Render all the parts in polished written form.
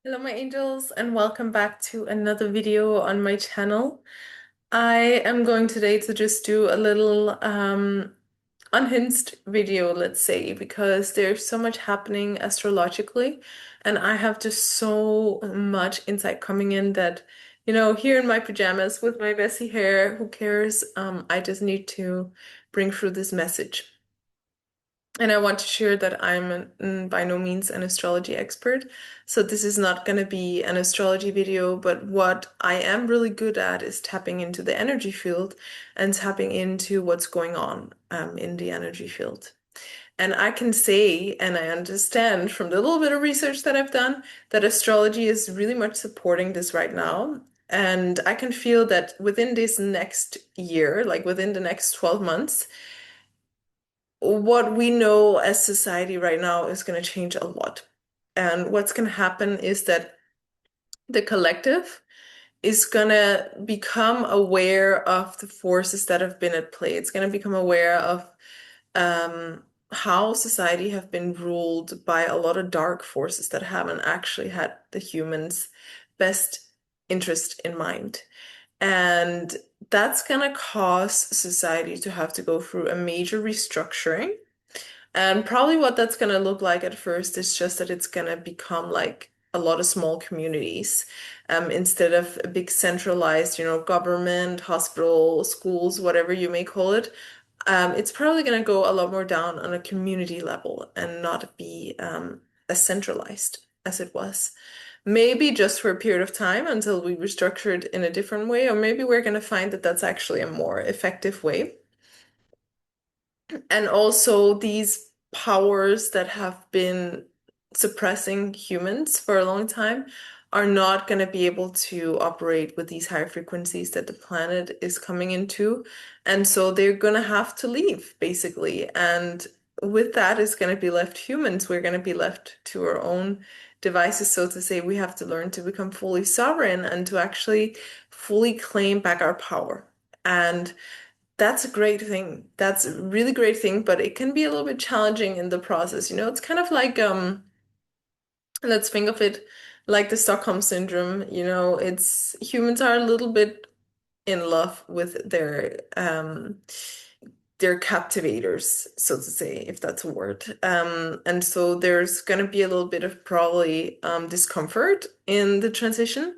Hello, my angels, and welcome back to another video on my channel. I am going today to just do a little unhinged video, let's say, because there's so much happening astrologically, and I have just so much insight coming in that, here in my pajamas with my messy hair, who cares? I just need to bring through this message. And I want to share that by no means an astrology expert. So this is not going to be an astrology video, but what I am really good at is tapping into the energy field and tapping into what's going on in the energy field. And I can say, and I understand from the little bit of research that I've done, that astrology is really much supporting this right now. And I can feel that within this next year, like within the next 12 months, what we know as society right now is going to change a lot. And what's going to happen is that the collective is going to become aware of the forces that have been at play. It's going to become aware of how society have been ruled by a lot of dark forces that haven't actually had the humans' best interest in mind. And that's going to cause society to have to go through a major restructuring, and probably what that's going to look like at first is just that it's going to become like a lot of small communities, instead of a big centralized, government, hospital, schools, whatever you may call it. It's probably going to go a lot more down on a community level and not be as centralized as it was. Maybe just for a period of time until we restructure it in a different way, or maybe we're going to find that that's actually a more effective way. And also these powers that have been suppressing humans for a long time are not going to be able to operate with these higher frequencies that the planet is coming into. And so they're going to have to leave, basically. And with that is going to be left humans. We're going to be left to our own devices, so to say. We have to learn to become fully sovereign and to actually fully claim back our power. And that's a great thing. That's a really great thing, but it can be a little bit challenging in the process. It's kind of like let's think of it like the Stockholm syndrome. It's humans are a little bit in love with their captivators, so to say, if that's a word. And so there's gonna be a little bit of probably discomfort in the transition,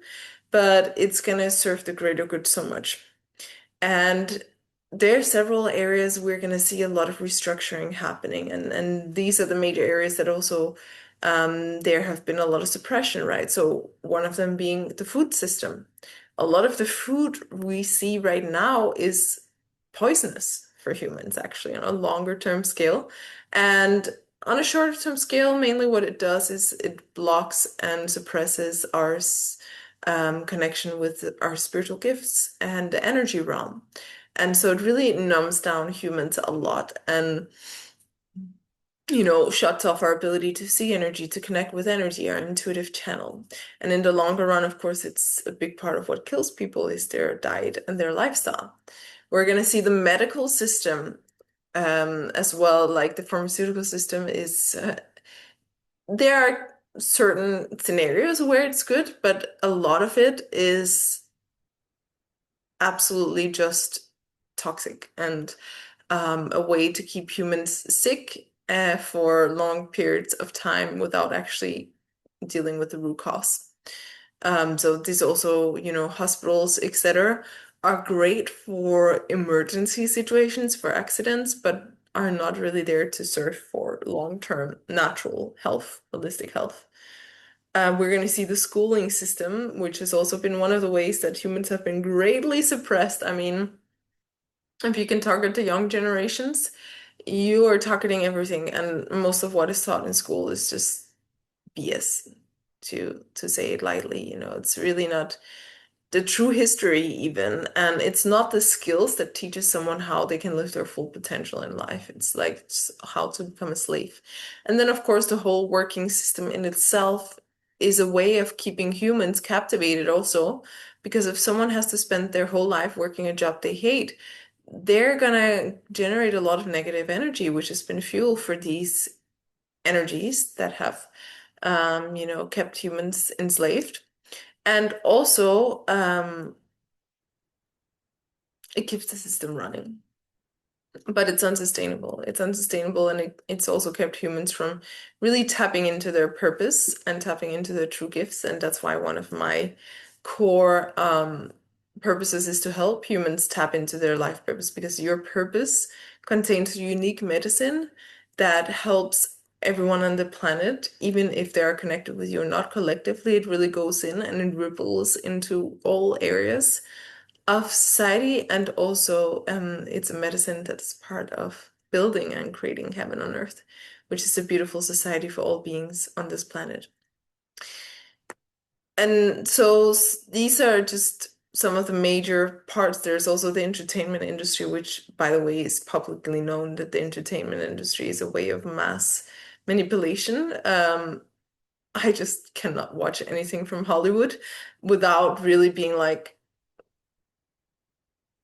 but it's gonna serve the greater good so much. And there are several areas we're going to see a lot of restructuring happening, and these are the major areas that also there have been a lot of suppression, right? So one of them being the food system. A lot of the food we see right now is poisonous for humans, actually, on a longer term scale. And on a shorter term scale, mainly what it does is it blocks and suppresses our connection with our spiritual gifts and the energy realm. And so it really numbs down humans a lot and, shuts off our ability to see energy, to connect with energy, our intuitive channel. And in the longer run, of course, it's a big part of what kills people is their diet and their lifestyle. We're going to see the medical system as well, like the pharmaceutical system is, there are certain scenarios where it's good, but a lot of it is absolutely just toxic and a way to keep humans sick for long periods of time without actually dealing with the root cause. So these also, hospitals, etc., are great for emergency situations, for accidents, but are not really there to serve for long-term natural health, holistic health. We're going to see the schooling system, which has also been one of the ways that humans have been greatly suppressed. I mean, if you can target the young generations, you are targeting everything, and most of what is taught in school is just BS, to say it lightly. It's really not the true history even, and it's not the skills that teaches someone how they can live their full potential in life. It's like just how to become a slave. And then, of course, the whole working system in itself is a way of keeping humans captivated also, because if someone has to spend their whole life working a job they hate, they're gonna generate a lot of negative energy, which has been fuel for these energies that have kept humans enslaved. And also, it keeps the system running. But it's unsustainable. It's unsustainable, and it's also kept humans from really tapping into their purpose and tapping into their true gifts. And that's why one of my core purposes is to help humans tap into their life purpose, because your purpose contains unique medicine that helps everyone on the planet, even if they are connected with you or not collectively. It really goes in and it ripples into all areas of society, and also it's a medicine that's part of building and creating heaven on earth, which is a beautiful society for all beings on this planet. And so these are just some of the major parts. There's also the entertainment industry, which, by the way, is publicly known that the entertainment industry is a way of mass manipulation. I just cannot watch anything from Hollywood without really being like,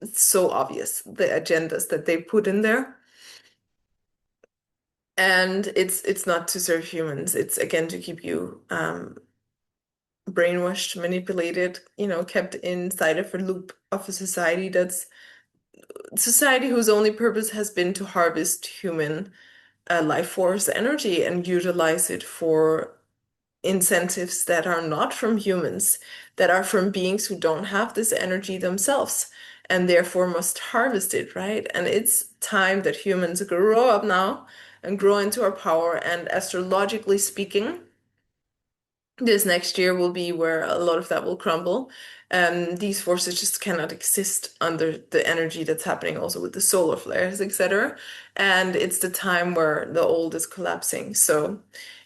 it's so obvious the agendas that they put in there. And it's not to serve humans. It's again to keep you brainwashed, manipulated, kept inside of a loop of a society whose only purpose has been to harvest human life force energy and utilize it for incentives that are not from humans, that are from beings who don't have this energy themselves and therefore must harvest it, right? And it's time that humans grow up now and grow into our power. And astrologically speaking, this next year will be where a lot of that will crumble. These forces just cannot exist under the energy that's happening also with the solar flares, etc. And it's the time where the old is collapsing. So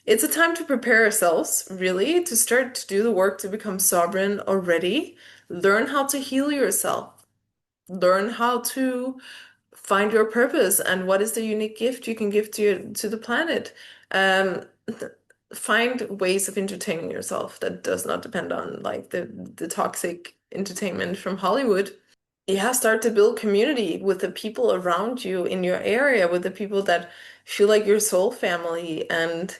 it's a time to prepare ourselves, really, to start to do the work to become sovereign already. Learn how to heal yourself. Learn how to find your purpose and what is the unique gift you can give to the planet. Um, Find ways of entertaining yourself that does not depend on like the toxic entertainment from Hollywood. Yeah, start to build community with the people around you in your area, with the people that feel like your soul family, and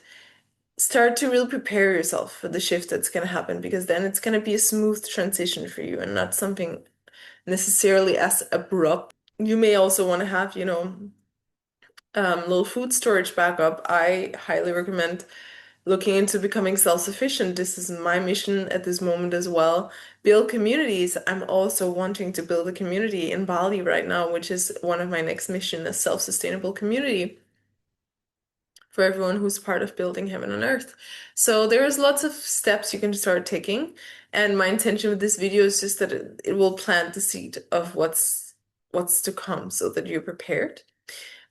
start to really prepare yourself for the shift that's going to happen, because then it's going to be a smooth transition for you and not something necessarily as abrupt. You may also want to have, little food storage backup. I highly recommend looking into becoming self-sufficient. This is my mission at this moment as well. Build communities. I'm also wanting to build a community in Bali right now, which is one of my next mission, a self-sustainable community for everyone who's part of building heaven on earth. So there's lots of steps you can start taking. And my intention with this video is just that it will plant the seed of what's to come so that you're prepared.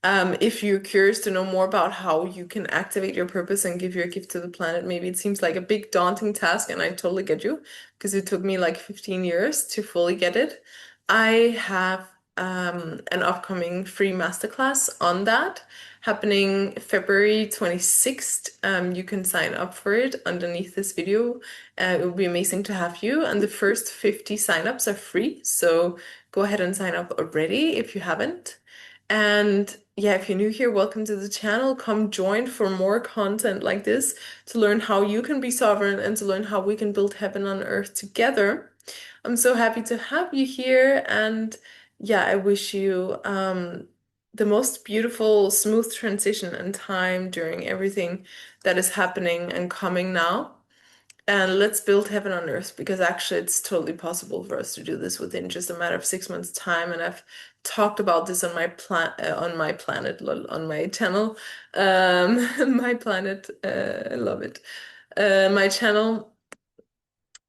If you're curious to know more about how you can activate your purpose and give your gift to the planet, maybe it seems like a big daunting task, and I totally get you, because it took me like 15 years to fully get it. I have an upcoming free masterclass on that happening February 26th. You can sign up for it underneath this video. It would be amazing to have you. And the first 50 signups are free, so go ahead and sign up already if you haven't. And yeah, if you're new here, welcome to the channel. Come join for more content like this to learn how you can be sovereign and to learn how we can build heaven on earth together. I'm so happy to have you here. And yeah, I wish you the most beautiful, smooth transition and time during everything that is happening and coming now. And let's build heaven on earth, because actually it's totally possible for us to do this within just a matter of 6 months' time. And I've talked about this on my on my channel, my planet. I love it. My channel.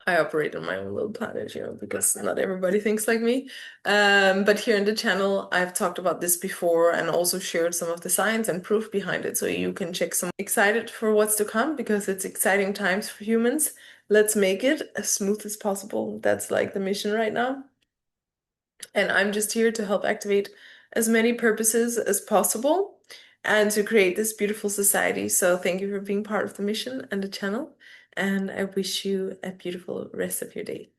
I operate on my own little planet, because not everybody thinks like me. But here in the channel, I've talked about this before and also shared some of the science and proof behind it, so you can check some. Excited for what's to come, because it's exciting times for humans. Let's make it as smooth as possible. That's like the mission right now. And I'm just here to help activate as many purposes as possible and to create this beautiful society. So thank you for being part of the mission and the channel. And I wish you a beautiful rest of your day.